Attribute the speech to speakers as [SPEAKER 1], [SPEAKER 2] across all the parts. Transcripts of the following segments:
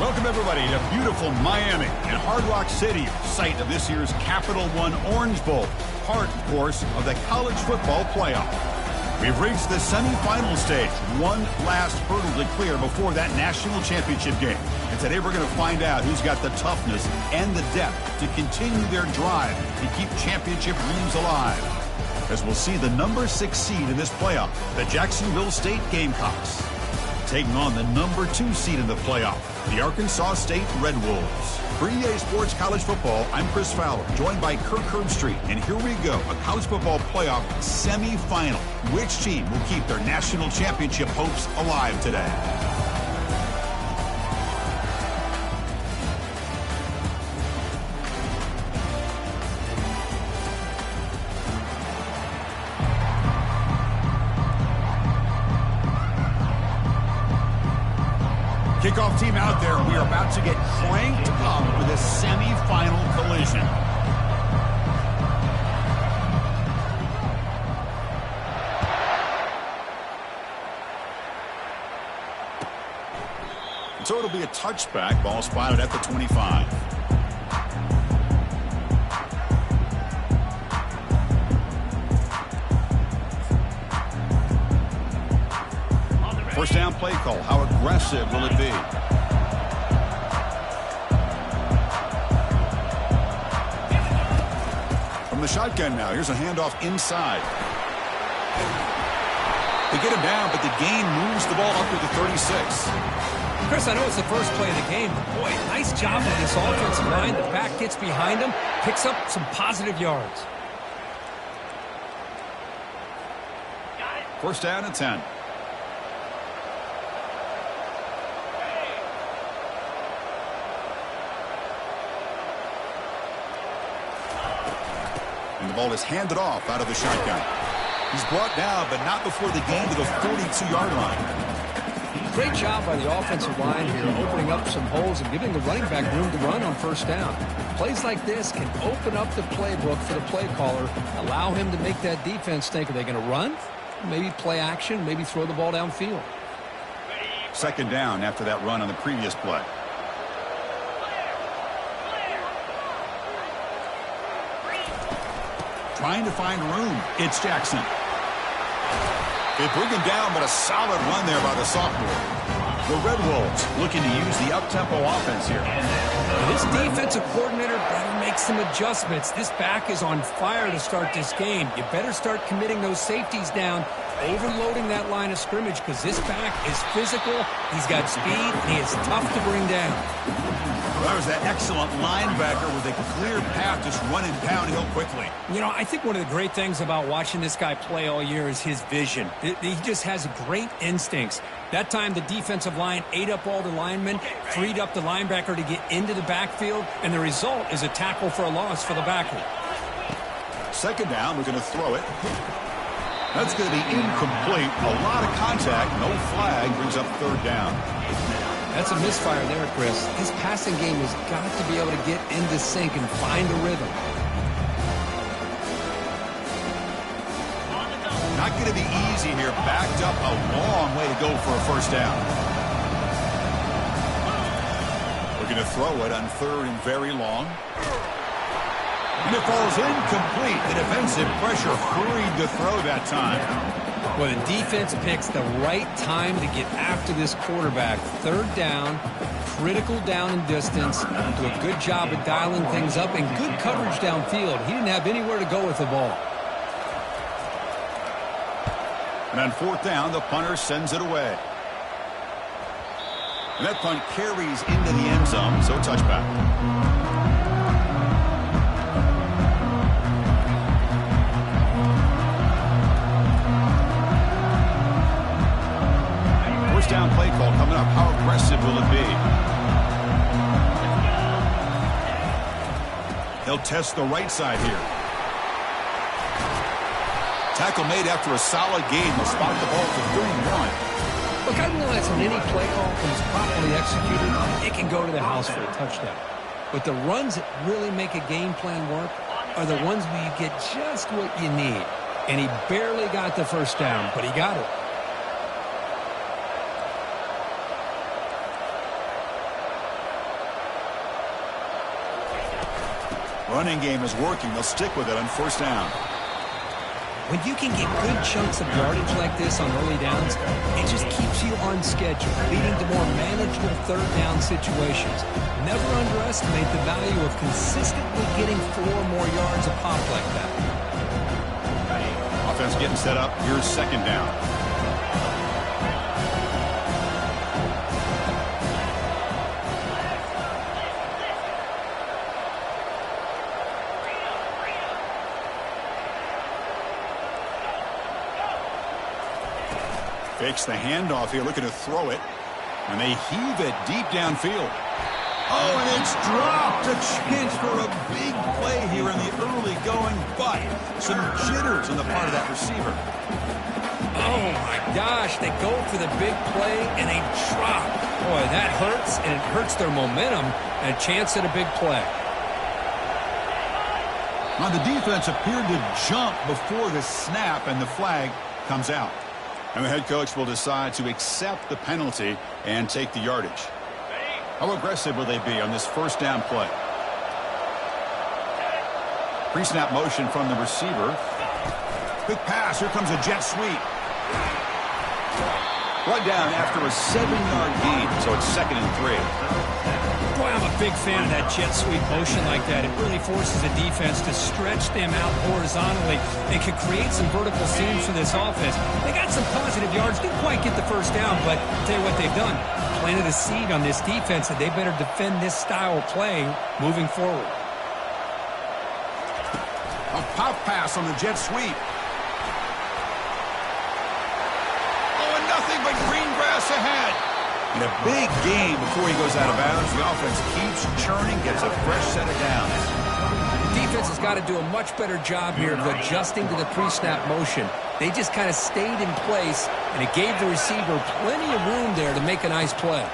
[SPEAKER 1] Welcome, everybody, to beautiful Miami and Hard Rock City, site of this year's Capital One Orange Bowl, part, of course, of the college football playoff. We've reached the semifinal stage, one last hurdle to clear before that national championship game. And today we're going to find out who's got the toughness and the depth to continue their drive to keep championship dreams alive. As we'll see the number 6 seed in this playoff, the Jacksonville State Gamecocks, taking on the number 2 seed in the playoff, the Arkansas State Red Wolves. For EA Sports College Football, I'm Chris Fowler, joined by Kirk Herbstreit. And here we go, a college football playoff semifinal. Which team will keep their national championship hopes alive today? Kickoff team out there. We are about to get cranked up for this semifinal collision. So it'll be a touchback. Ball spotted at the 25. First down play call. How aggressive will it be? From the shotgun now. Here's a handoff inside. They get him down, but the gain moves the ball up to the 36.
[SPEAKER 2] Chris, I know it's the first play of the game, but boy, nice job on this offensive line. The back gets behind him, picks up some positive yards.
[SPEAKER 1] First down and 10. And the ball is handed off out of the shotgun. He's brought down, but not before the gain to the 42-yard line.
[SPEAKER 2] Great job by the offensive line here, opening up some holes and giving the running back room to run on first down. Plays like this can open up the playbook for the play caller, allow him to make that defense think, are they going to run? Maybe play action, maybe throw the ball downfield.
[SPEAKER 1] Second down after that run on the previous play. Trying to find room. It's Jackson. They bring him down, but a solid run there by the sophomore. The Red Wolves looking to use the up-tempo offense here.
[SPEAKER 2] This defensive coordinator better make some adjustments. This back is on fire to start this game. You better start committing those safeties down, overloading that line of scrimmage, because this back is physical, he's got speed, and he is tough to bring down.
[SPEAKER 1] Well, that was that excellent linebacker with a clear path just running downhill quickly.
[SPEAKER 2] You know, I think one of the great things about watching this guy play all year is his vision. He just has great instincts. That time the defensive line ate up all the linemen, freed up the linebacker to get into the backfield, and the result is a tackle for a loss for the backer.
[SPEAKER 1] Second down, we're going to throw it. That's going to be incomplete. A lot of contact, no flag, brings up third down.
[SPEAKER 2] That's a misfire there, Chris. His passing game has got to be able to get into sync and find a rhythm.
[SPEAKER 1] Not going to be easy here. Backed up a long way to go for a first down. Looking to throw it on third and very long. And it falls incomplete. The defensive pressure hurried the throw that time.
[SPEAKER 2] Well, the defense picks the right time to get after this quarterback. Third down, critical down and distance. Do a good job of dialing things up and good coverage downfield. He didn't have anywhere to go with the ball.
[SPEAKER 1] And on fourth down, the punter sends it away. And that punt carries into the end zone, so touchback. Down play call coming up. How aggressive will it be? They'll test the right side here. Tackle made after a solid gain. They'll spot the ball to 31.
[SPEAKER 2] Look, I realize in any play call, when it's properly executed, it can go to the house for a touchdown. But the runs that really make a game plan work are the ones where you get just what you need. And he barely got the first down, but he got it.
[SPEAKER 1] Running game is working. They'll stick with it on first down.
[SPEAKER 2] When you can get good chunks of yardage like this on early downs, it just keeps you on schedule, leading to more manageable third down situations. Never underestimate the value of consistently getting 4 more yards a pop like that.
[SPEAKER 1] Offense getting set up. Here's second down. Fakes the handoff here, looking to throw it. And they heave it deep downfield. Oh, and it's dropped. A chance for a big play here in the early going, but some jitters on the part of that receiver.
[SPEAKER 2] Oh, my gosh. They go for the big play, and they drop. Boy, that hurts, and it hurts their momentum, and a chance at a big play.
[SPEAKER 1] Now, the defense appeared to jump before the snap, and the flag comes out. And the head coach will decide to accept the penalty and take the yardage. How aggressive will they be on this first down play? Pre-snap motion from the receiver. Quick pass. Here comes a jet sweep. Brought down after a 7-yard gain, so it's 2nd and 3.
[SPEAKER 2] Boy, I'm a big fan of that jet sweep motion like that. It really forces the defense to stretch them out horizontally. They could create some vertical seams for this offense. They got some positive yards. Didn't quite get the first down, but I'll tell you what they've done. Planted a seed on this defense that they better defend this style of play moving forward.
[SPEAKER 1] A pop pass on the jet sweep. Oh, and nothing but green grass ahead. And a big gain before he goes out of bounds. The offense keeps churning, gets a fresh set of downs.
[SPEAKER 2] The defense has got to do a much better job here of adjusting to the pre-snap motion. They just kind of stayed in place, and it gave the receiver plenty of room there to make a nice play.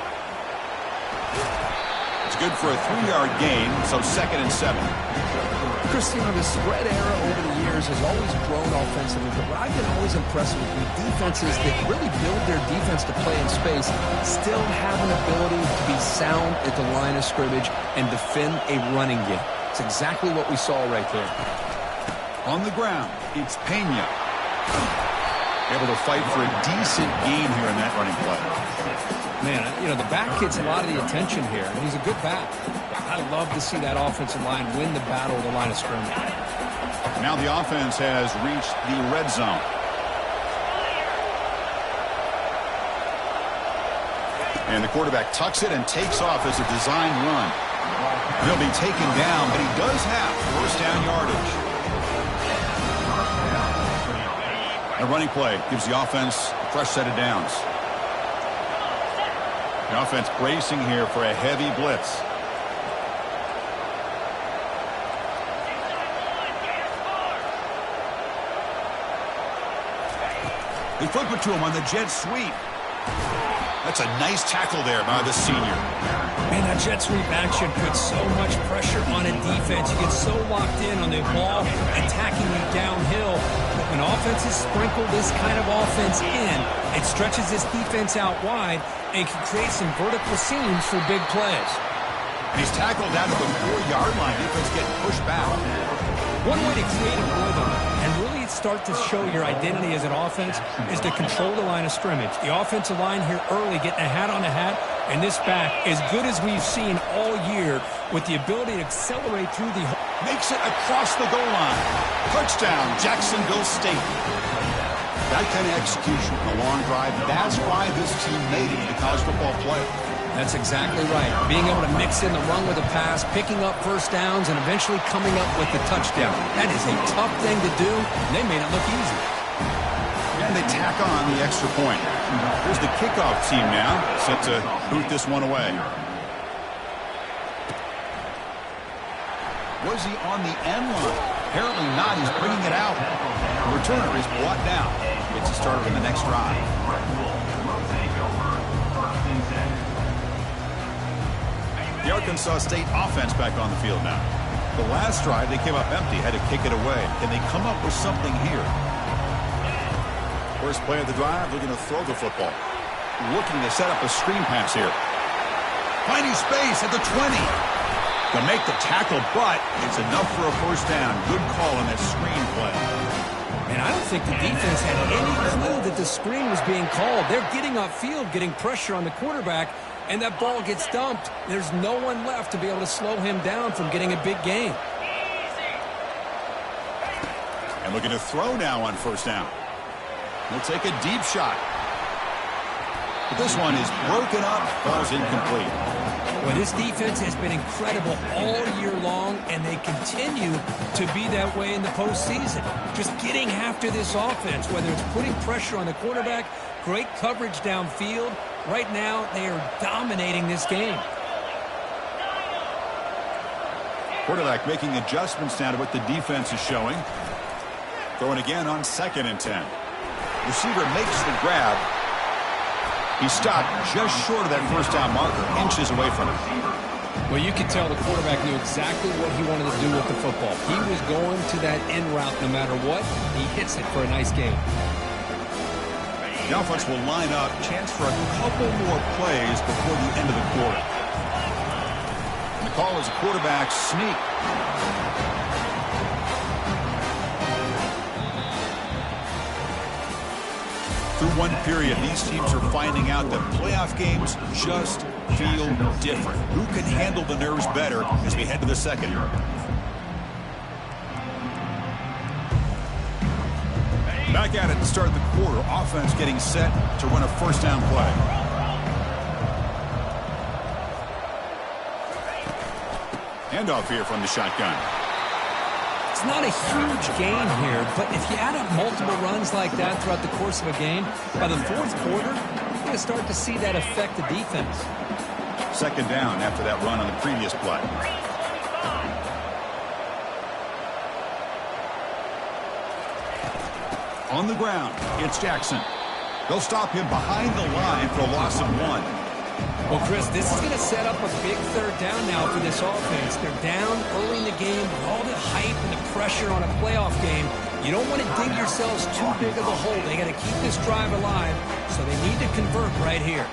[SPEAKER 1] It's good for a 3-yard gain, so 2nd and 7.
[SPEAKER 2] Cristiano, the spread era over the years has always grown offensively, but what I've been always impressed with defenses that really build their defense to play in space still have an ability to be sound at the line of scrimmage and defend a running game. It's exactly what we saw right there.
[SPEAKER 1] On the ground, it's Pena. Able to fight for a decent gain here in that running play.
[SPEAKER 2] Man, you know, the back gets a lot of the attention here, and he's a good back. I love to see that offensive line win the battle at the line of scrimmage.
[SPEAKER 1] Now the offense has reached the red zone. And the quarterback tucks it and takes off as a design run. He'll be taken down, but he does have first down yardage. A running play gives the offense a fresh set of downs. The offense bracing here for a heavy blitz. They flip it to him on the jet sweep. That's a nice tackle there by the senior.
[SPEAKER 2] Man, that jet sweep action puts so much pressure on a defense. You get so locked in on the ball attacking you downhill. But when offenses sprinkle this kind of offense in, it stretches this defense out wide and can create some vertical seams for big plays.
[SPEAKER 1] And he's tackled down to the 4-yard line. Defense getting pushed back.
[SPEAKER 2] One way to create a rhythm and really start to show your identity as an offense is to control the line of scrimmage. The offensive line here early getting a hat on a hat, and this back as good as we've seen all year with the ability to accelerate through the...
[SPEAKER 1] Makes it across the goal line. Touchdown, Jacksonville State. That kind of execution, a long drive, that's why this team made it in the college football play.
[SPEAKER 2] That's exactly right. Being able to mix in the run with a pass, picking up first downs, and eventually coming up with the touchdown. That is a tough thing to do, and they made it look easy.
[SPEAKER 1] And they tack on the extra point. Here's the kickoff team now, set to boot this one away. Was he on the end line? Apparently not. He's bringing it out. The returner is brought down. Gets you started in the next drive. The Arkansas State offense back on the field now. The last drive, they came up empty, had to kick it away. Can they come up with something here? First play of the drive, looking to throw the football. Looking to set up a screen pass here. Finding space at the 20. To make the tackle, but it's enough for a first down. Good call on that screen play.
[SPEAKER 2] And I don't think the defense had any clue that the screen was being called. They're getting upfield, getting pressure on the quarterback, and that ball gets dumped. There's no one left to be able to slow him down from getting a big gain.
[SPEAKER 1] And looking to throw now on first down. He'll take a deep shot. But this one is broken up, falls incomplete.
[SPEAKER 2] Well, this defense has been incredible all year long, and they continue to be that way in the postseason. Just getting after this offense, whether it's putting pressure on the quarterback, great coverage downfield. Right now, they are dominating this game.
[SPEAKER 1] Quarterback making adjustments now to what the defense is showing. Throwing again on 2nd and 10. Receiver makes the grab. He stopped just short of that first down marker, inches away from it.
[SPEAKER 2] Well, you could tell the quarterback knew exactly what he wanted to do with the football. He was going to that in route no matter what. He hits it for a nice gain.
[SPEAKER 1] The offense will line up, chance for a couple more plays before the end of the quarter. And the call is a quarterback sneak. Through one period, these teams are finding out that playoff games just feel different. Who can handle the nerves better as we head to the second? Back at it to start the quarter. Offense getting set to run a first down play. Handoff here from the shotgun.
[SPEAKER 2] It's not a huge gain here, but if you add up multiple runs like that throughout the course of a game, by the fourth quarter, you're going to start to see that affect the defense.
[SPEAKER 1] Second down after that run on the previous play. On the ground, it's Jackson. They'll stop him behind the line for a loss of 1.
[SPEAKER 2] Well, Chris, this is going to set up a big third down now for this offense. They're down early in the game with all the hype and the pressure on a playoff game. You don't want to dig yourselves too big of a hole. They got to keep this drive alive, so they need to convert right here.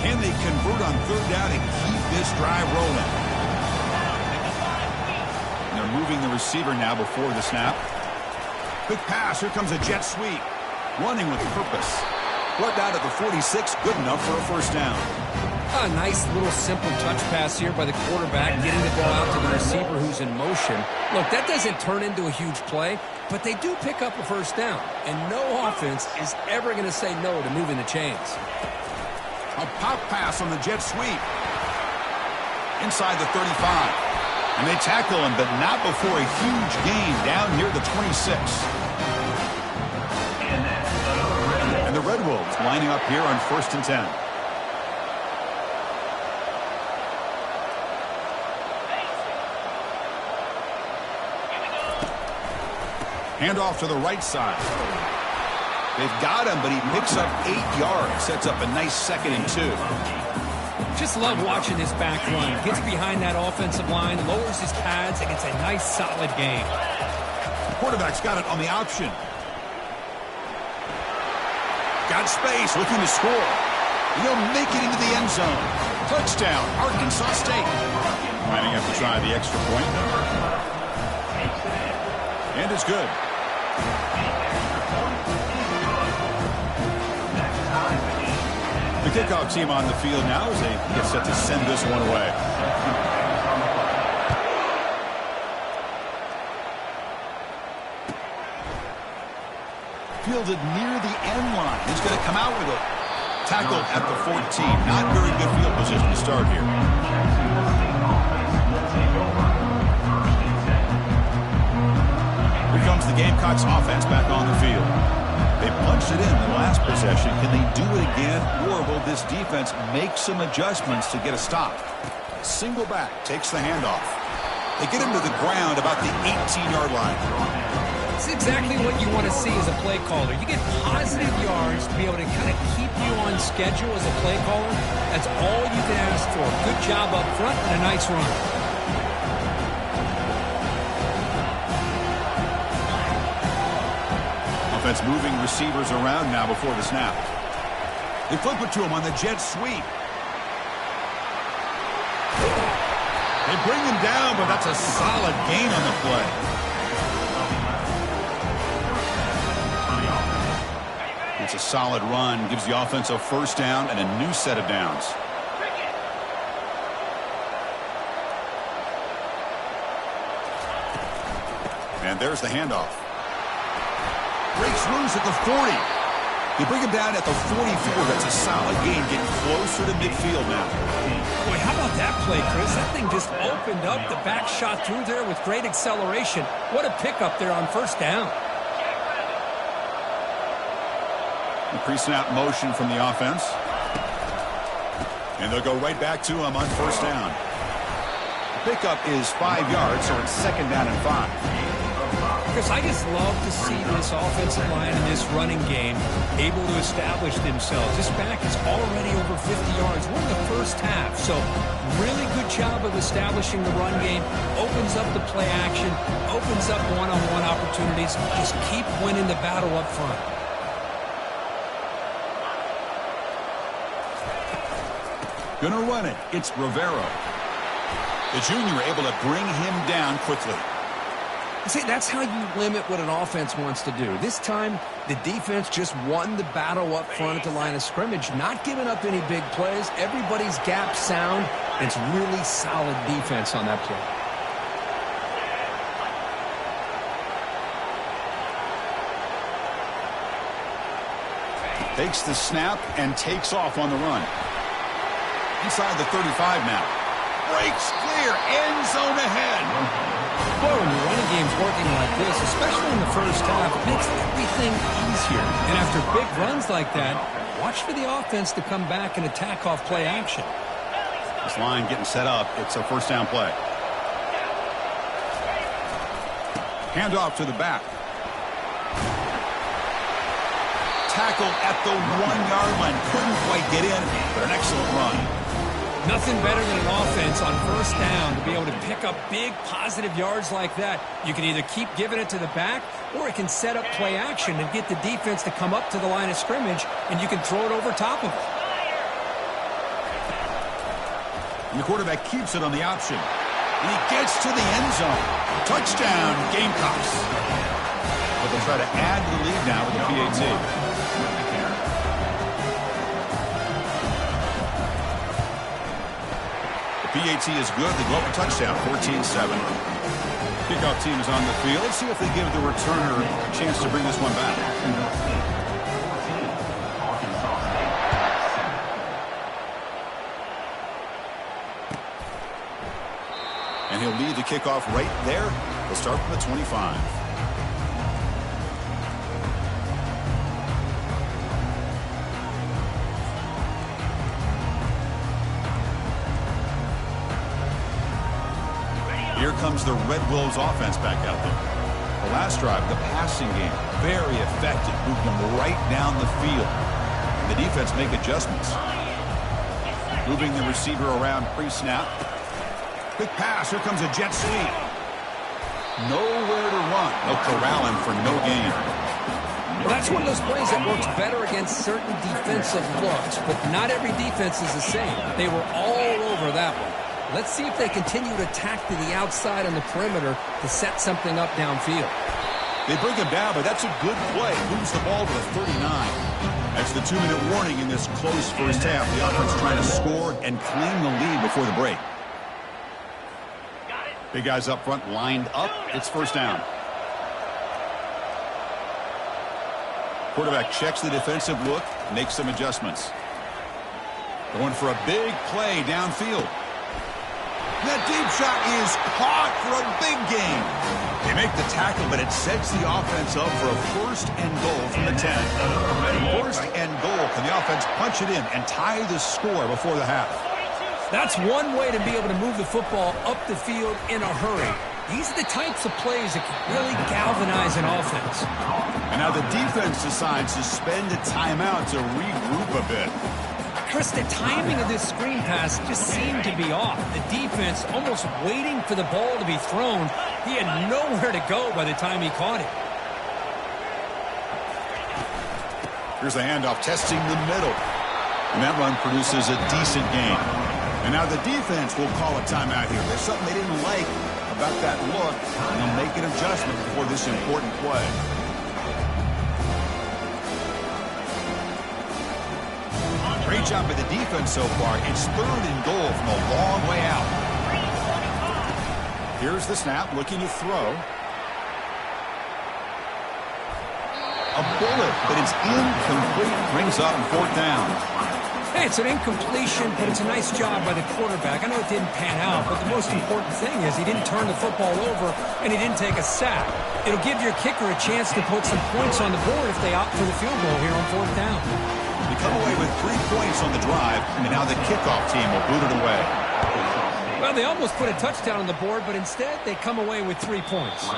[SPEAKER 1] Can they convert on third down and keep this drive rolling? And they're moving the receiver now before the snap. Quick pass. Here comes a jet sweep. Running with purpose. Brought down at the 46. Good enough for a first down.
[SPEAKER 2] A nice little simple touch pass here by the quarterback, getting the ball out to the receiver who's in motion. Look, that doesn't turn into a huge play, but they do pick up a first down. And no offense is ever going to say no to moving the chains.
[SPEAKER 1] A pop pass on the jet sweep. Inside the 35. And they tackle him, but not before a huge gain down here at the 26. And the Red Wolves lining up here on 1st and 10. Handoff to the right side. They've got him, but he picks up 8 yards. Sets up a nice 2nd and 2.
[SPEAKER 2] Just love watching this back run. Gets behind that offensive line, lowers his pads, and gets a nice solid gain.
[SPEAKER 1] Quarterback's got it on the option. Got space, looking to score. He'll make it into the end zone. Touchdown, Arkansas State. Might have to try the extra point. And it's good. The kickoff team on the field now as they get set to send this one away. Fielded near the end line. He's going to come out with it. Tackled at the 14. Not very good field position to start here. Here comes the Gamecocks offense back on the field. They punched it in the last possession. Can they do it again, or will this defense make some adjustments to get a stop? Single back takes the handoff. They get him to the ground about the 18-yard line.
[SPEAKER 2] It's exactly what you want to see as a play caller. You get positive yards to be able to kind of keep you on schedule as a play caller. That's all you can ask for. Good job up front and a nice run. Offense
[SPEAKER 1] moving receivers around now before the snap. They flip it to him on the jet sweep. They bring him down, but that's a solid gain on the play. It's a solid run, gives the offense a first down and a new set of downs. And there's the handoff. Breaks loose at the 40. They bring him down at the 44. That's a solid gain, getting closer to midfield now.
[SPEAKER 2] Boy, how about that play, Chris? That thing just opened up. The back shot through there with great acceleration. What a pickup there on first down.
[SPEAKER 1] The pre-snap motion from the offense. And they'll go right back to him on first down. The pickup is 5 yards, so it's second down and 5.
[SPEAKER 2] Chris, I just love to see this offensive line in this running game able to establish themselves. This back is already over 50 yards. We're in the first half, so really good job of establishing the run game. Opens up the play action, opens up one-on-one opportunities. Just keep winning the battle up front.
[SPEAKER 1] Gonna run it. It's Rivera. The junior able to bring him down quickly.
[SPEAKER 2] See, that's how you limit what an offense wants to do. This time, the defense just won the battle up front at the line of scrimmage, not giving up any big plays. Everybody's gap sound. It's really solid defense on that play.
[SPEAKER 1] Takes the snap and takes off on the run. Inside the 35 now. Breaks clear. End zone ahead.
[SPEAKER 2] Boy, when your running game's working like this, especially in the first half, it makes everything easier. And after big runs like that, watch for the offense to come back and attack off play action.
[SPEAKER 1] This line getting set up. It's a first down play. Handoff to the back. Tackle at the 1-yard line. Couldn't quite get in, but an excellent run.
[SPEAKER 2] Nothing better than an offense on first down to be able to pick up big positive yards like that. You can either keep giving it to the back, or it can set up play action and get the defense to come up to the line of scrimmage, and you can throw it over top of it.
[SPEAKER 1] And the quarterback keeps it on the option. And he gets to the end zone. Touchdown, Gamecocks. But they'll try to add to the lead now with the PAT. PAT is good. They go up a touchdown, 14-7. Kickoff team is on the field. Let's see if they give the returner a chance to bring this one back. And he'll lead the kickoff right there. They'll start from the 25. Here comes the Red Wolves offense back out there. The last drive, the passing game, very effective. Moved them right down the field. And the defense make adjustments. Moving the receiver around pre-snap. Quick pass. Here comes a jet sweep. Nowhere to run. They'll corral him for no gain.
[SPEAKER 2] Well, that's one of those plays that works better against certain defensive looks, but not every defense is the same. They were all over that one. Let's see if they continue to attack to the outside on the perimeter to set something up downfield.
[SPEAKER 1] They bring him down, but that's a good play. Moves the ball to the 39. That's the 2-minute warning in this close first half. The offense trying to score and claim the lead before the break. Big guys up front lined up. It's first down. Quarterback checks the defensive look, makes some adjustments. Going for a big play downfield. That deep shot is caught for a big gain. They make the tackle, but it sets the offense up for a first and goal from the 10. First and goal. Can the offense punch it in and tie the score before the half?
[SPEAKER 2] That's one way to be able to move the football up the field in a hurry. These are the types of plays that can really galvanize an offense.
[SPEAKER 1] And now the defense decides to spend a timeout to regroup a bit.
[SPEAKER 2] Chris, the timing of this screen pass just seemed to be off. The defense almost waiting for the ball to be thrown. He had nowhere to go by the time he caught it.
[SPEAKER 1] Here's the handoff, testing the middle. And that run produces a decent gain. And now the defense will call a timeout here. There's something they didn't like about that look, and they'll make an adjustment before this important play. Great job by the defense so far. It's 3rd and goal from a long way out. Here's the snap, looking to throw. A bullet, but it's incomplete. Brings up 4th down.
[SPEAKER 2] Hey, it's an incompletion, but it's a nice job by the quarterback. I know it didn't pan out, but the most important thing is he didn't turn the football over and he didn't take a sack. It'll give your kicker a chance to put some points on the board if they opt for the field goal here on 4th down.
[SPEAKER 1] They come away with 3 points on the drive, and now the kickoff team will boot it away.
[SPEAKER 2] Well, they almost put a touchdown on the board, but instead they come away with 3 points.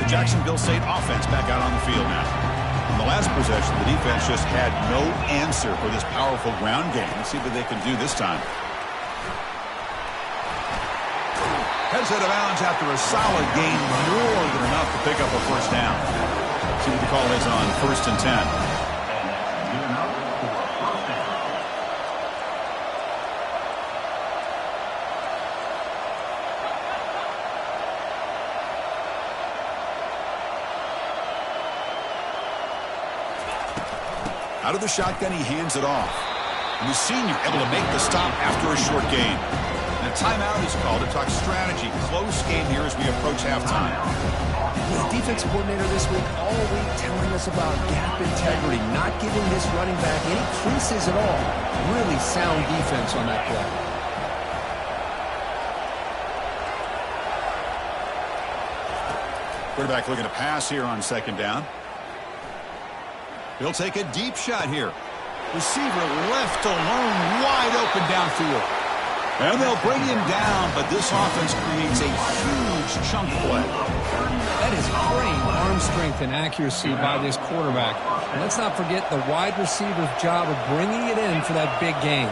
[SPEAKER 1] Jacksonville State offense back out on the field now. In the last possession, the defense just had no answer for this powerful ground game. Let's see what they can do this time. Heads out of bounds after a solid gain, more than enough to pick up a 1st down. See what the call is on 1st and 10. Out of the shotgun, he hands it off. And the senior able to make the stop after a short gain. And a timeout is called to talk strategy. Close game here as we approach halftime.
[SPEAKER 2] The defense coordinator this week all week telling us about gap integrity, not giving this running back any creases at all. Really sound defense on that play.
[SPEAKER 1] Quarterback looking to pass here on 2nd down. He'll take a deep shot here. Receiver left alone, wide open downfield. And they'll bring him down, but this offense creates a huge chunk play.
[SPEAKER 2] That is great arm strength and accuracy by this quarterback. And let's not forget the wide receiver's job of bringing it in for that big gain.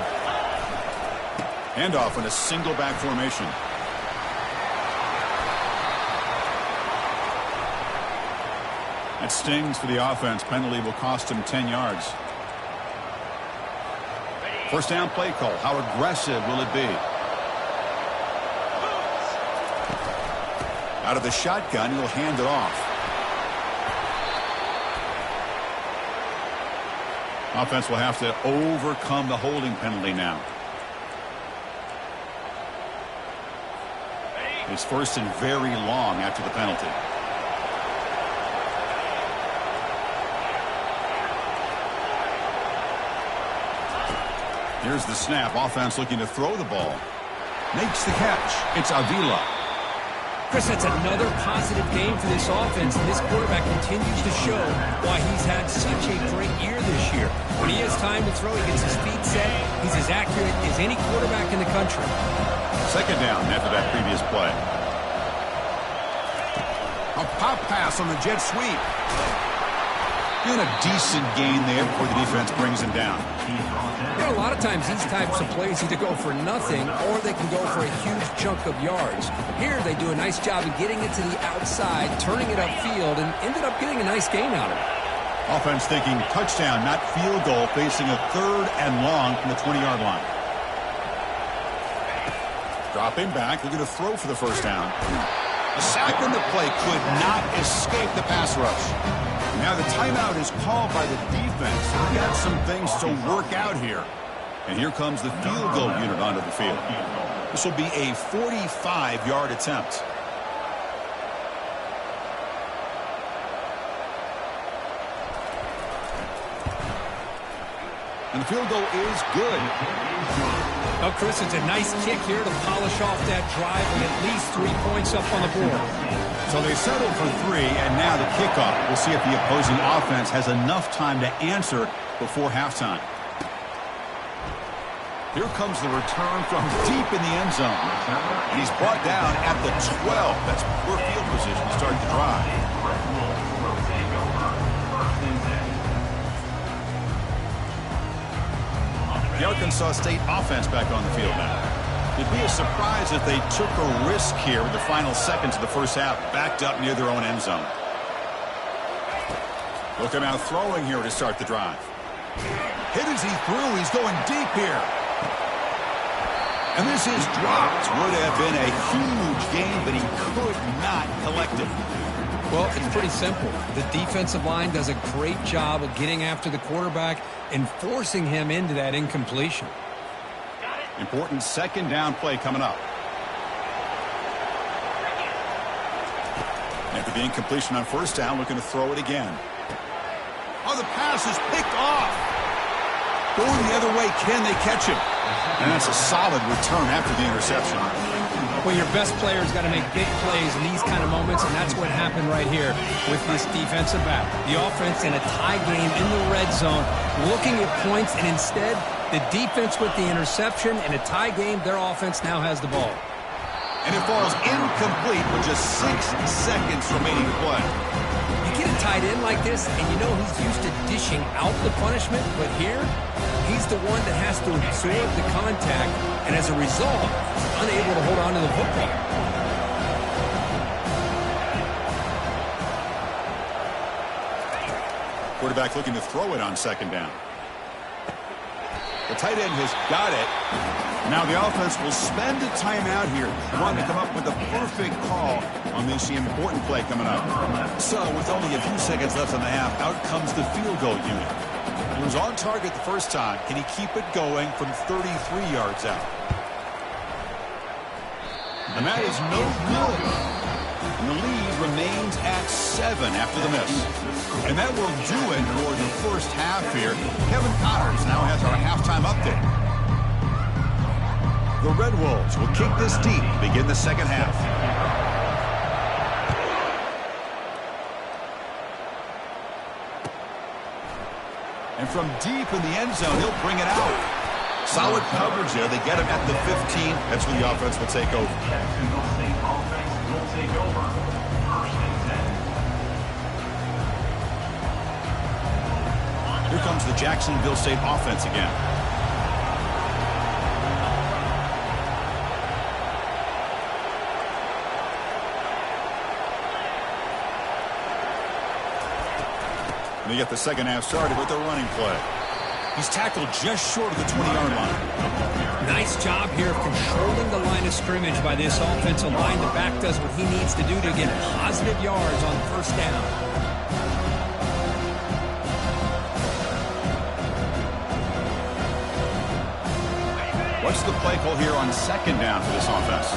[SPEAKER 1] Handoff in a single back formation. That stings for the offense. Penalty will cost him 10 yards. 1st down play call. How aggressive will it be? Out of the shotgun, he'll hand it off. Offense will have to overcome the holding penalty now. It's 1st and very long after the penalty. Here's the snap. Offense looking to throw the ball. Makes the catch. It's Avila.
[SPEAKER 2] Chris, that's another positive game for this offense, and this quarterback continues to show why he's had such a great year this year. When he has time to throw, he gets his feet set. He's as accurate as any quarterback in the country.
[SPEAKER 1] 2nd down after that previous play. A pop pass on the jet sweep. And a decent gain there before the defense brings him down.
[SPEAKER 2] You know, a lot of times these types of plays either go for nothing or they can go for a huge chunk of yards. Here they do a nice job of getting it to the outside, turning it upfield, and ended up getting a nice gain out of it.
[SPEAKER 1] Offense thinking touchdown, not field goal, facing a 3rd and long from the 20-yard line. Dropping back, looking to throw for the 1st down. A sack on the play could not escape the pass rush. Now the timeout is called by the defense. They've got some things to work out here. And here comes the field goal unit onto the field. This will be a 45-yard attempt. And the field goal is good.
[SPEAKER 2] Well, Chris, it's a nice kick here to polish off that drive with at least 3 points up on the board.
[SPEAKER 1] So they settled for 3, and now the kickoff. We'll see if the opposing offense has enough time to answer before halftime. Here comes the return from deep in the end zone. And he's brought down at the 12. That's poor field position to start the drive. The Arkansas State offense back on the field now. It'd be a surprise if they took a risk here with the final seconds of the first half, backed up near their own end zone. Look at him out throwing here to start the drive. Hit as he threw. He's going deep here. And this is dropped. Would have been a huge gain, but he could not collect it.
[SPEAKER 2] Well, it's pretty simple. The defensive line does a great job of getting after the quarterback and forcing him into that incompletion.
[SPEAKER 1] Important second down play coming up. After the incompletion on first down, looking to throw it again. Oh, the pass is picked off. Going the other way, can they catch him? And that's a solid return after the interception.
[SPEAKER 2] Well, your best player's got to make big plays in these kind of moments, and that's what happened right here with this defensive back. The offense in a tie game in the red zone, looking at points, and instead, the defense with the interception. In a tie game, their offense now has the ball.
[SPEAKER 1] And it falls incomplete with just 6 seconds remaining to play.
[SPEAKER 2] You get a tight end like this, and you know he's used to dishing out the punishment, but here, he's the one that has to absorb the contact, and as a result, he's unable to hold on to the football.
[SPEAKER 1] Quarterback looking to throw it on second down. The tight end has got it. Now the offense will spend a timeout here. Want to come up with a perfect call on this important play coming up. So with only a few seconds left in the half, out comes the field goal unit. He was on target the first time. Can he keep it going from 33 yards out? And that is no good. And the lead remains at 7 after the miss. And that will do it for the first half here. Kevin Connors now has our halftime update. The Red Wolves will kick this deep to begin the second half. And from deep in the end zone, he'll bring it out. Solid coverage there. They get him at the 15. That's where the offense will take over. Here comes the Jacksonville State offense again. And they get the second half started with a running play. He's tackled just short of the 20-yard line.
[SPEAKER 2] Nice job here of controlling the line of scrimmage by this offensive line. The back does what he needs to do to get positive yards on first down.
[SPEAKER 1] What's the play call here on second down for this offense?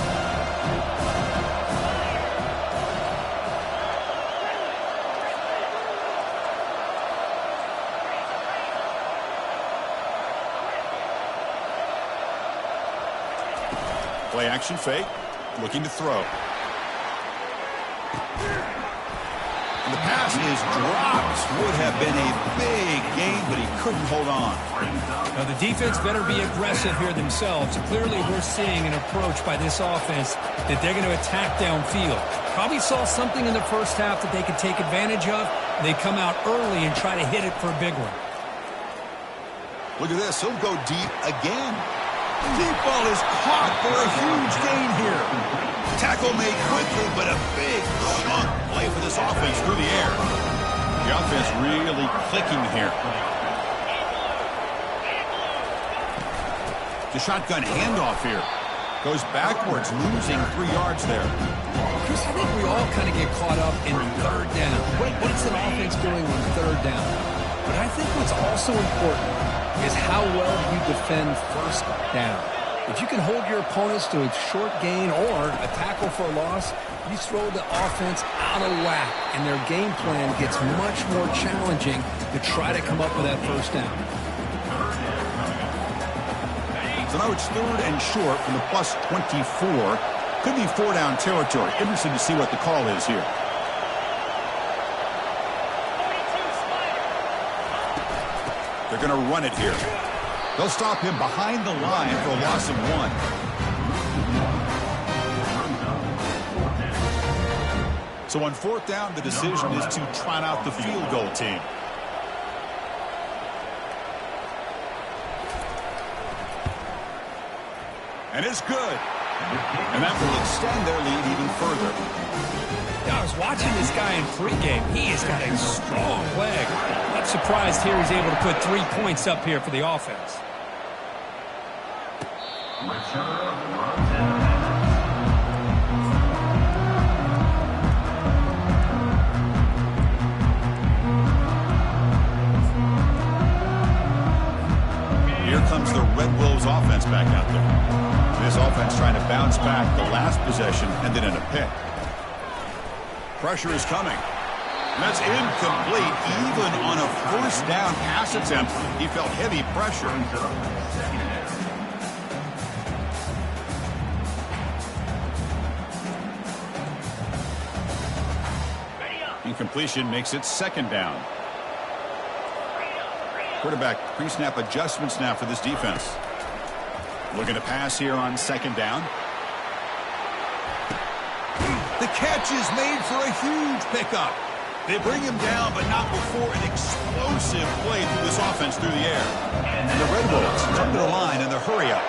[SPEAKER 1] Play action fake, looking to throw. And the pass is dropped. Would have been a big gain, but he couldn't hold on.
[SPEAKER 2] Now the defense better be aggressive here themselves. Clearly we're seeing an approach by this offense that they're going to attack downfield. Probably saw something in the first half that they could take advantage of. They come out early and try to hit it for a big one.
[SPEAKER 1] Look at this. He'll go deep again. Deep ball is caught for a huge gain here. Tackle made quickly, but a big chunk play for this offense through the air. The offense really clicking here. The shotgun handoff here. Goes backwards, losing 3 yards there.
[SPEAKER 2] Chris, I think we all kind of get caught up in third down. What's an offense doing on third down? But I think what's also important is how well you defend first down. If you can hold your opponents to a short gain or a tackle for a loss, you throw the offense out of whack, and their game plan gets much more challenging to try to come up with that first down.
[SPEAKER 1] So now it's 3rd and short from the plus 24. Could be 4-down territory. Interested to see what the call is here. They're going to run it here. They'll stop him behind the line for a loss of 1. So on 4th down, the decision is to trot out the field goal team. And it's good. And that will extend their lead even further.
[SPEAKER 2] I was watching this guy in pregame. He has got a strong leg. I'm surprised here he's able to put 3 points up here for the offense.
[SPEAKER 1] Here comes the Red Wolves offense back out there. This offense trying to bounce back. The last possession ended in a pick. Pressure is coming. And that's incomplete. Even on a 1st down pass attempt, he felt heavy pressure. Incompletion makes it 2nd down. Quarterback pre-snap adjustments now for this defense. Looking to pass here on 2nd down. The catch is made for a huge pickup. They bring him down, but not before an explosive play through this offense through the air. And the Red Wolves come to the line in the hurry-up.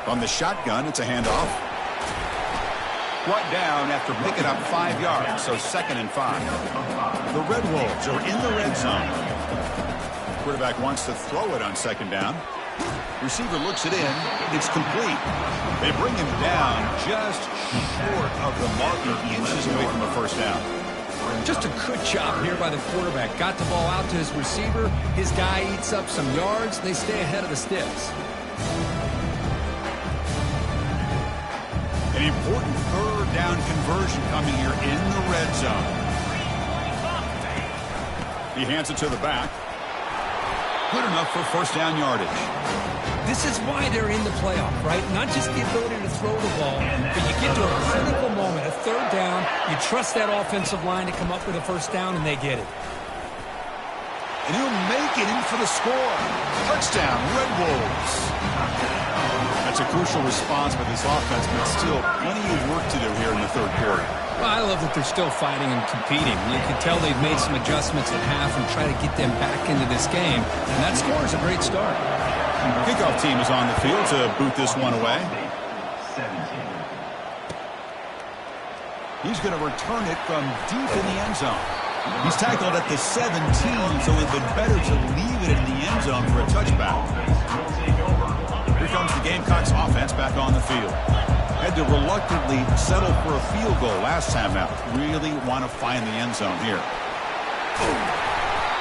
[SPEAKER 1] From the shotgun, it's a handoff. Brought down after picking up 5 yards, so 2nd and 5. The Red Wolves are in the red zone. Quarterback wants to throw it on 2nd down. Receiver looks it in. It's complete. They bring him down just short of the mark, inches away from a 1st down.
[SPEAKER 2] Just a good job here by the quarterback. Got the ball out to his receiver. His guy eats up some yards. They stay ahead of the sticks.
[SPEAKER 1] An important 3rd down conversion coming here in the red zone. He hands it to the back. Good enough for 1st down yardage.
[SPEAKER 2] This is why they're in the playoff, right? Not just the ability to throw the ball, but you get to a critical moment, a 3rd down. You trust that offensive line to come up with a 1st down, and they get it.
[SPEAKER 1] And he'll make it in for the score. Touchdown, Red Wolves. That's a crucial response by this offense, but still plenty of work to do here in the 3rd quarter.
[SPEAKER 2] Well, I love that they're still fighting and competing. You can tell they've made some adjustments at half and try to get them back into this game. And that score is a great start.
[SPEAKER 1] Kickoff team is on the field to boot this one away. He's going to return it from deep in the end zone. He's tackled at the 17, so it would have been better to leave it in the end zone for a touchback. Here comes the Gamecocks offense back on the field. Had to reluctantly settle for a field goal last time out. Really want to find the end zone here.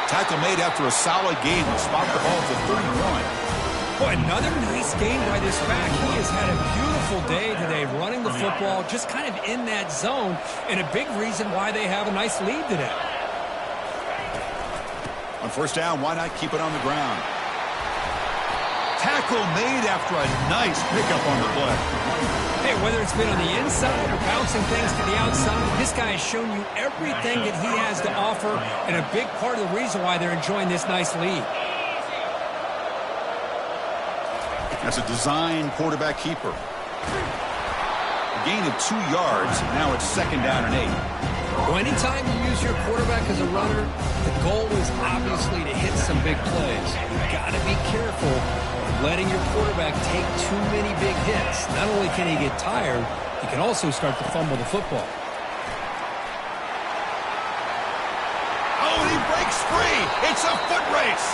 [SPEAKER 1] Tackle made after a solid gain. Will spot the ball to 31.
[SPEAKER 2] Boy, another nice game by this back. He has had a beautiful day today running the football, just kind of in that zone, and a big reason why they have a nice lead today.
[SPEAKER 1] On 1st down, why not keep it on the ground? Tackle made after a nice pickup on the play.
[SPEAKER 2] Hey, whether it's been on the inside or bouncing things to the outside, this guy has shown you everything that he has to offer, and a big part of the reason why they're enjoying this nice lead.
[SPEAKER 1] That's a design quarterback keeper. A gain of 2 yards. Now it's 2nd down and 8.
[SPEAKER 2] Well, anytime you use your quarterback as a runner, the goal is obviously to hit some big plays. You've got to be careful of letting your quarterback take too many big hits. Not only can he get tired, he can also start to fumble the football.
[SPEAKER 1] Oh, and he breaks free. It's a foot race.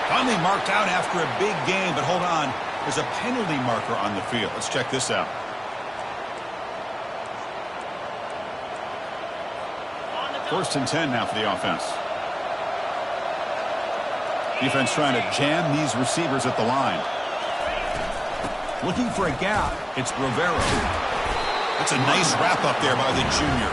[SPEAKER 1] Finally marked out after a big game, but hold on. There's a penalty marker on the field. Let's check this out. First and 10 now for the offense. Defense trying to jam these receivers at the line. Looking for a gap. It's Rivera. It's a nice wrap up there by the junior.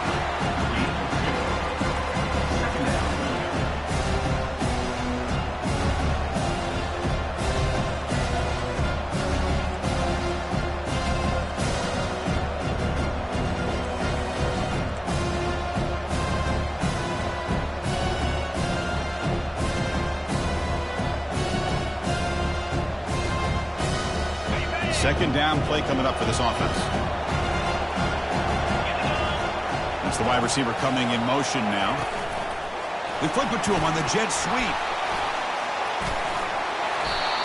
[SPEAKER 1] Second down play coming up for this offense. That's the wide receiver coming in motion now. They flip it to him on the jet sweep.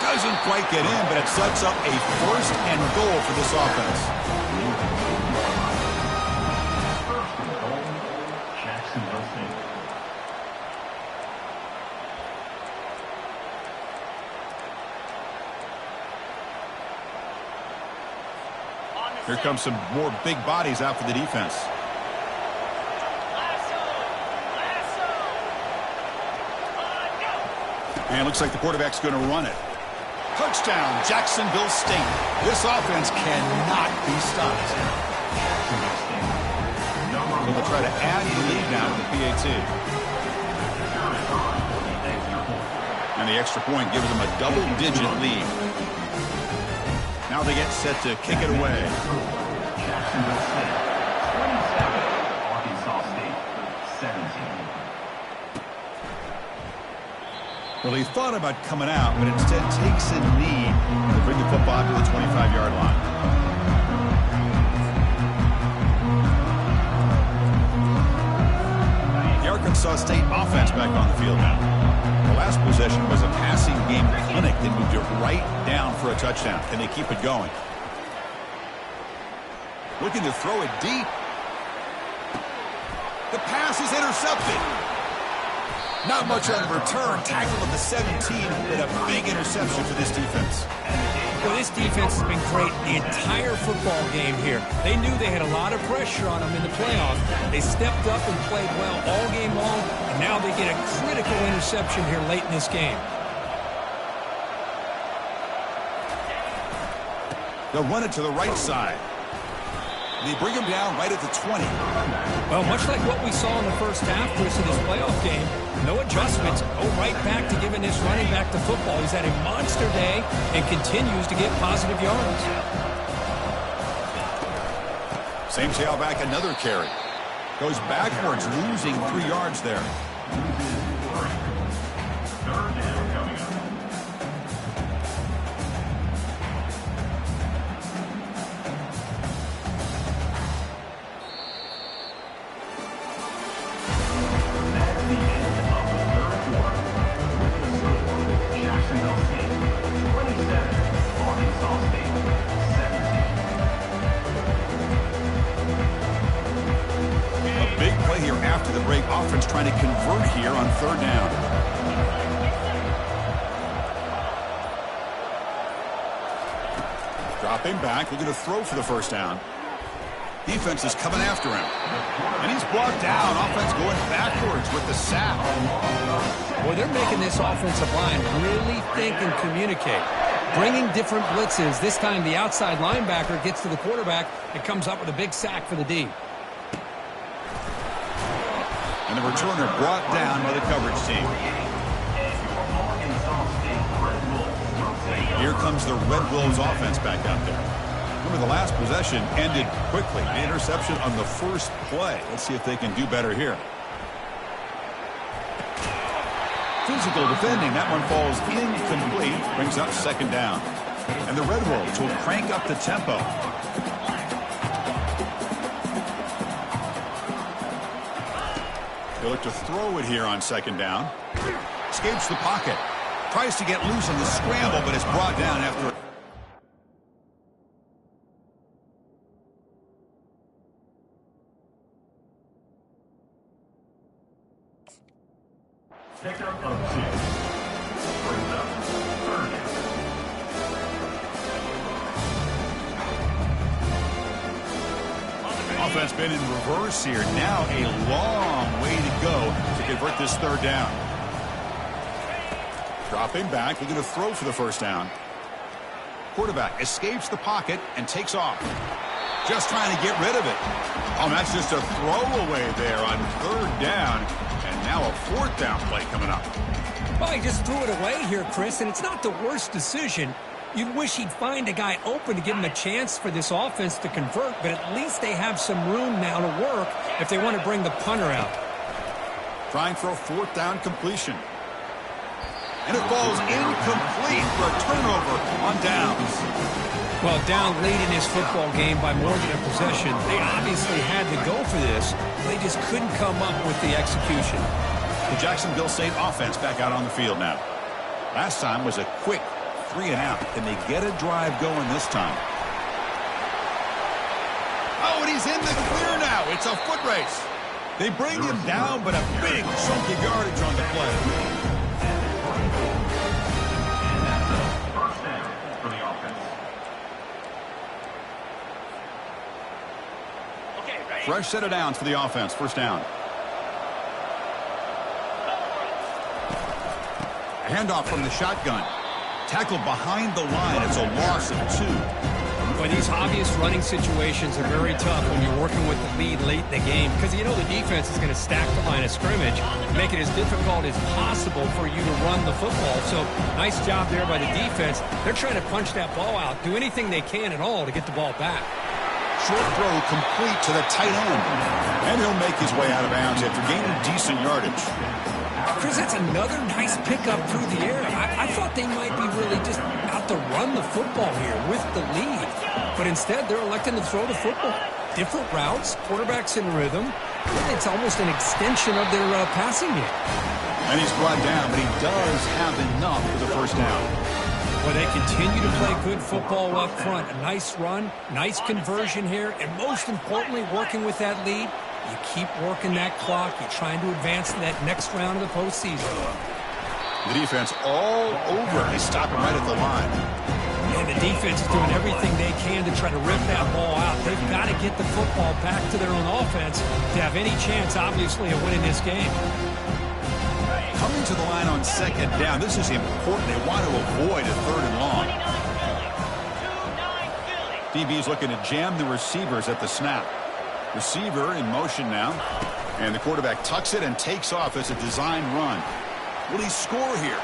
[SPEAKER 1] Doesn't quite get in, but it sets up a first and goal for this offense. Here comes some more big bodies out for the defense. And it looks like the quarterback's going to run it. Touchdown, Jacksonville State. This offense cannot be stopped. So they'll try to add the lead now to the PAT. And the extra point gives them a double-digit lead. Now they get set to kick it away.
[SPEAKER 3] Jacksonville State, 27. Arkansas State, 17.
[SPEAKER 1] Well, he thought about coming out, but instead takes a knee to bring the football to the 25-yard line. The Arkansas State offense back on the field now. The last possession was a passing game clinic. They moved it right down for a touchdown. Can they keep it going? Looking to throw it deep. The pass is intercepted. Not much on the return. Tackled at the 17, but a big interception for this defense.
[SPEAKER 2] Well, this defense has been great the entire football game here. They knew they had a lot of pressure on them in the playoffs. They stepped up and played well all game long, and now they get a critical interception here late in this game.
[SPEAKER 1] They'll run it to the right side. They bring him down right at the 20.
[SPEAKER 2] Well, much like what we saw in the first half, Chris, of this playoff game, no adjustments. Go right back to giving this running back to football. He's had a monster day and continues to get positive yards.
[SPEAKER 1] Same tailback, another carry. Goes backwards, losing 3 yards there.
[SPEAKER 3] Third down coming up.
[SPEAKER 1] Offense trying to convert here on third down. Dropping back, looking to throw for the first down. Defense is coming after him. And he's brought down. Offense going backwards with the sack.
[SPEAKER 2] Boy, they're making this offensive line really think and communicate. Bringing different blitzes. This time the outside linebacker gets to the quarterback and comes up with a big sack for the D.
[SPEAKER 1] And the returner brought down by the coverage team. Here comes the Red Wolves offense back out there. Remember, the last possession ended quickly. The interception on the first play. Let's see if they can do better here. Physical defending. That one falls incomplete. Brings up second down. And the Red Wolves will crank up the tempo. They look to throw it here on second down. Escapes the pocket. Tries to get loose on the scramble, but it's brought down after.
[SPEAKER 3] Pickup of 2. Brings up third down.
[SPEAKER 1] Offense been in reverse here. Now a long way to go to convert this third down. Dropping back, looking to throw for the first down. Quarterback escapes the pocket and takes off. Just trying to get rid of it. Oh, that's just a throwaway there on third down. And now a fourth down play coming up.
[SPEAKER 4] Well, he just threw it away here, Chris, and it's not the worst decision. You'd wish he'd find a guy open to give him a chance for this offense to convert, but at least they have some room now to work if they want to bring the punter out.
[SPEAKER 1] Trying for a fourth down completion. And it falls incomplete for a turnover on downs.
[SPEAKER 2] Well, down late in this football game by more than a possession, they obviously had to go for this. They just couldn't come up with the execution.
[SPEAKER 1] The Jacksonville State offense back out on the field now. Last time was a quick 3 and out. Can they get a drive going this time? Oh, and he's in the clear now. It's a foot race. They bring him down, but a big chunk of yardage on the play. Fresh set of downs for the offense. First down. A handoff from the shotgun. Tackled behind the line. It's a loss of 2.
[SPEAKER 2] But these obvious running situations are very tough when you're working with the lead late in the game because you know the defense is going to stack the line of scrimmage, make it as difficult as possible for you to run the football. So nice job there by the defense. They're trying to punch that ball out, do anything they can at all to get the ball back.
[SPEAKER 1] Short throw complete to the tight end. And he'll make his way out of bounds after gaining decent yardage.
[SPEAKER 4] Chris, that's another nice pickup through the air. I thought they might be really just out to run the football here with the lead. But instead, they're electing to throw the football. Different routes, quarterbacks in rhythm. It's almost an extension of their passing game.
[SPEAKER 1] And he's brought down, but he does have enough for the first down.
[SPEAKER 2] Well, they continue to play good football up front. A nice run, nice conversion here, and most importantly, working with that lead, you keep working that clock. You're trying to advance to that next round of the postseason.
[SPEAKER 1] The defense all over. They stop him right at the line.
[SPEAKER 2] And the defense is doing everything they can to try to rip that ball out. They've got to get the football back to their own offense to have any chance, obviously, of winning this game.
[SPEAKER 1] Coming to the line on second down. This is important. They want to avoid a third and long. DB's looking to jam the receivers at the snap. Receiver in motion now. And the quarterback tucks it and takes off as a design run. Will he score here?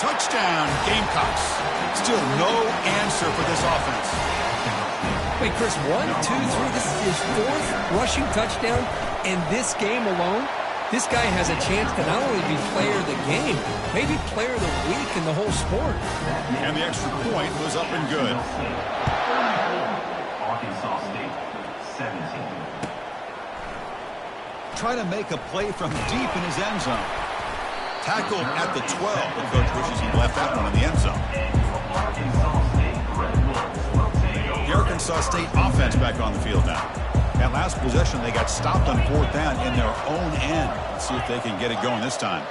[SPEAKER 1] Touchdown, Gamecocks. Still no answer for this offense.
[SPEAKER 4] Wait, Chris, 1, 2, 3. This is his 4th rushing touchdown. In this game alone, this guy has a chance to not only be player of the game, maybe player of the week in the whole sport.
[SPEAKER 1] And the extra point was up and good.
[SPEAKER 3] Arkansas State, 17.
[SPEAKER 1] Try to make a play from deep in his end zone. Tackled at the 12. The coach wishes he left that one in the end zone. The Arkansas State offense back on the field now. That last possession, they got stopped on fourth down in their own end. Let's see if they can get it going this time.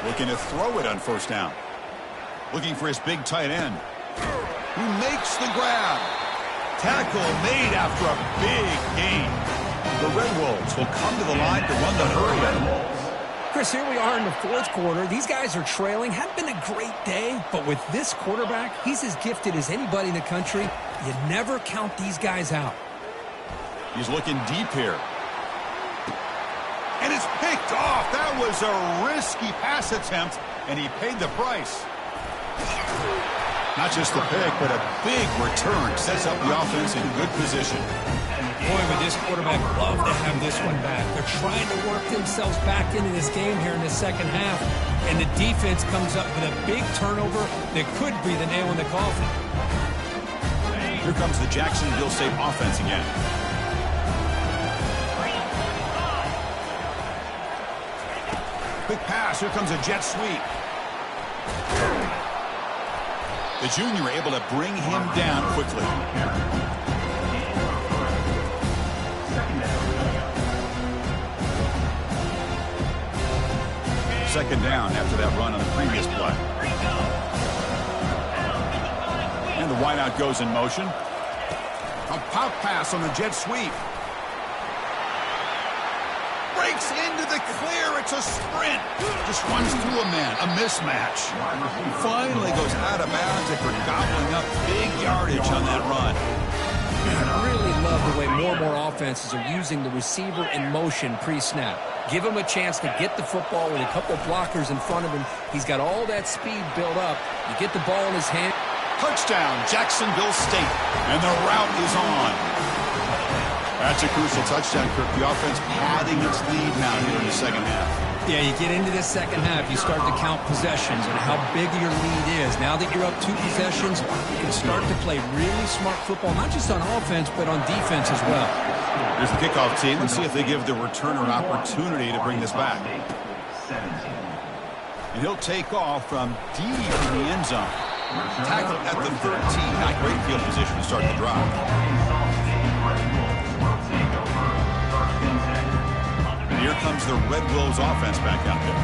[SPEAKER 1] Looking to throw it on first down. Looking for his big tight end. Who makes the grab. Tackle made after a big gain. The Red Wolves will come to the line to run the hurry on them.
[SPEAKER 4] Chris, here we are in the 4th quarter. These guys are trailing. Hadn't been a great day, but with this quarterback, he's as gifted as anybody in the country. You never count these guys out.
[SPEAKER 1] He's looking deep here. And it's picked off. That was a risky pass attempt, and he paid the price. Not just the pick, but a big return. Sets up the offense in good position.
[SPEAKER 2] Boy, would this quarterback love to have this one back. They're trying to work themselves back into this game here in the second half. And the defense comes up with a big turnover that could be the nail in the coffin.
[SPEAKER 1] Here comes the Jacksonville State offense again. Quick pass. Here comes a jet sweep. The junior able to bring him down quickly. Second down after that run on the previous play. And the wideout goes in motion. A pop pass on the jet sweep. Breaks into the clear. It's a sprint. Just runs through a man. A mismatch. Finally goes out of bounds after gobbling up big yardage on that run.
[SPEAKER 2] I really love the way more and more offenses are using the receiver in motion pre-snap. Give him a chance to get the football with a couple blockers in front of him. He's got all that speed built up. You get the ball in his hand.
[SPEAKER 1] Touchdown, Jacksonville State. And the route is on. That's a crucial touchdown, Kirk. The offense padding its lead now here in the second half.
[SPEAKER 2] Yeah, you get into this second half, you start to count possessions and how big your lead is. Now that you're up 2 possessions, you can start to play really smart football, not just on offense, but on defense as well.
[SPEAKER 1] Here's the kickoff team. Let's see if they give the returner an opportunity to bring this back. And he'll take off from deep in the end zone. Tackled at the 13. Not great field position to start the drive. And here comes the Red Wolves offense back out there.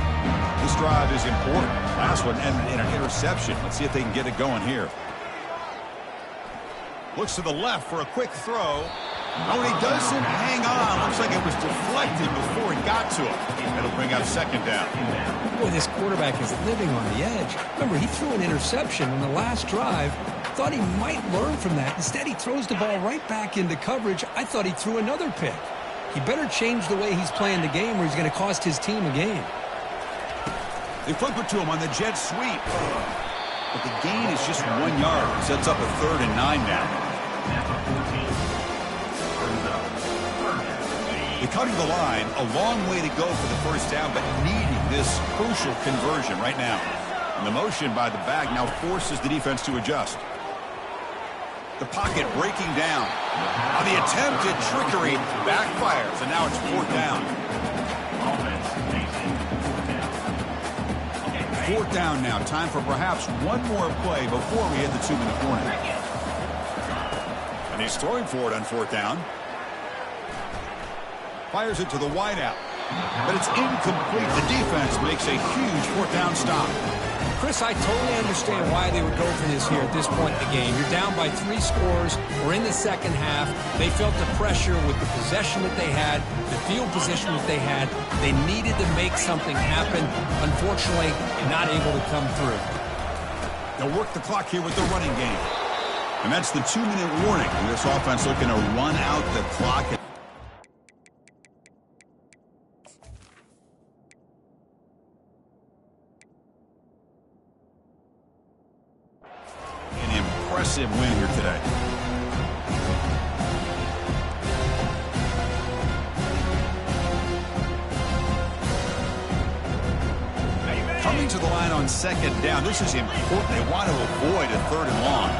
[SPEAKER 1] This drive is important. Last one ended in an interception. Let's see if they can get it going here. Looks to the left for a quick throw. Oh, he doesn't hang on. Looks like it was deflected before it got to him. That'll bring up second down.
[SPEAKER 2] Boy, this quarterback is living on the edge. Remember, he threw an interception on the last drive. Thought he might learn from that. Instead, he throws the ball right back into coverage. I thought he threw another pick. He better change the way he's playing the game or he's going to cost his team a game.
[SPEAKER 1] They flip it to him on the jet sweep. But the gain is just 1 yard. Sets up a 3rd and 9 now. They're cutting the line. A long way to go for the first down, but needing this crucial conversion right now. And the motion by the back now forces the defense to adjust. The pocket breaking down. On the attempted trickery, backfires, and now it's 4th down. 4th down now. Time for perhaps one more play before we hit the 2-minute warning. And he's throwing for it on 4th down. Fires it to the wideout. But it's incomplete. The defense makes a huge 4th down stop.
[SPEAKER 2] Chris, I totally understand why they would go for this here at this point in the game. You're down by 3 scores. We're in the second half. They felt the pressure with the possession that they had, the field position that they had. They needed to make something happen. Unfortunately, not able to come through.
[SPEAKER 1] They'll work the clock here with the running game. And that's the 2-minute warning. This offense looking to run out the clock. Impressive win here today. Coming to the line on second down. This is important. They want to avoid a 3rd and long.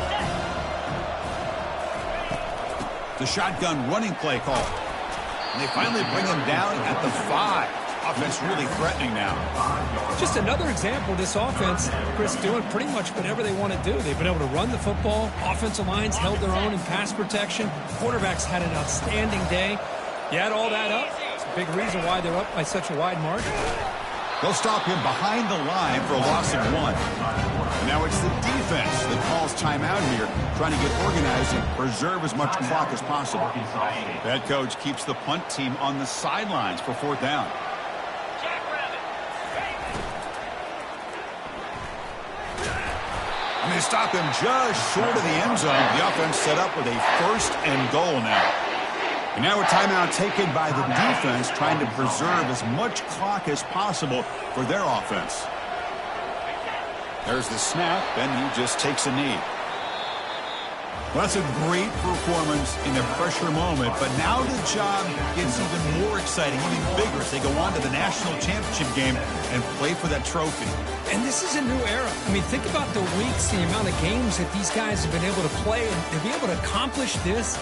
[SPEAKER 1] The shotgun running play call. And they finally bring him down at the 5. Offense really threatening now.
[SPEAKER 2] Just another example of this offense, Chris, doing pretty much whatever they want to do. They've been able to run the football. Offensive lines held their own in pass protection. Quarterbacks had an outstanding day. You add all that up, it's a big reason why they're up by such a wide margin.
[SPEAKER 1] They'll stop him behind the line for a loss of 1. And now it's the defense that calls timeout here, trying to get organized and preserve as much clock as possible. The head coach keeps the punt team on the sidelines for 4th down. And they stop him just short of the end zone. The offense set up with a 1st and goal now. And now a timeout taken by the defense, trying to preserve as much clock as possible for their offense. There's the snap, and he just takes a knee. Well, that's a great performance in a pressure moment, but now the job gets even more exciting, even bigger as they go on to the national championship game and play for that trophy.
[SPEAKER 2] And this is a new era. I mean, think about the weeks, the amount of games that these guys have been able to play, and to be able to accomplish this.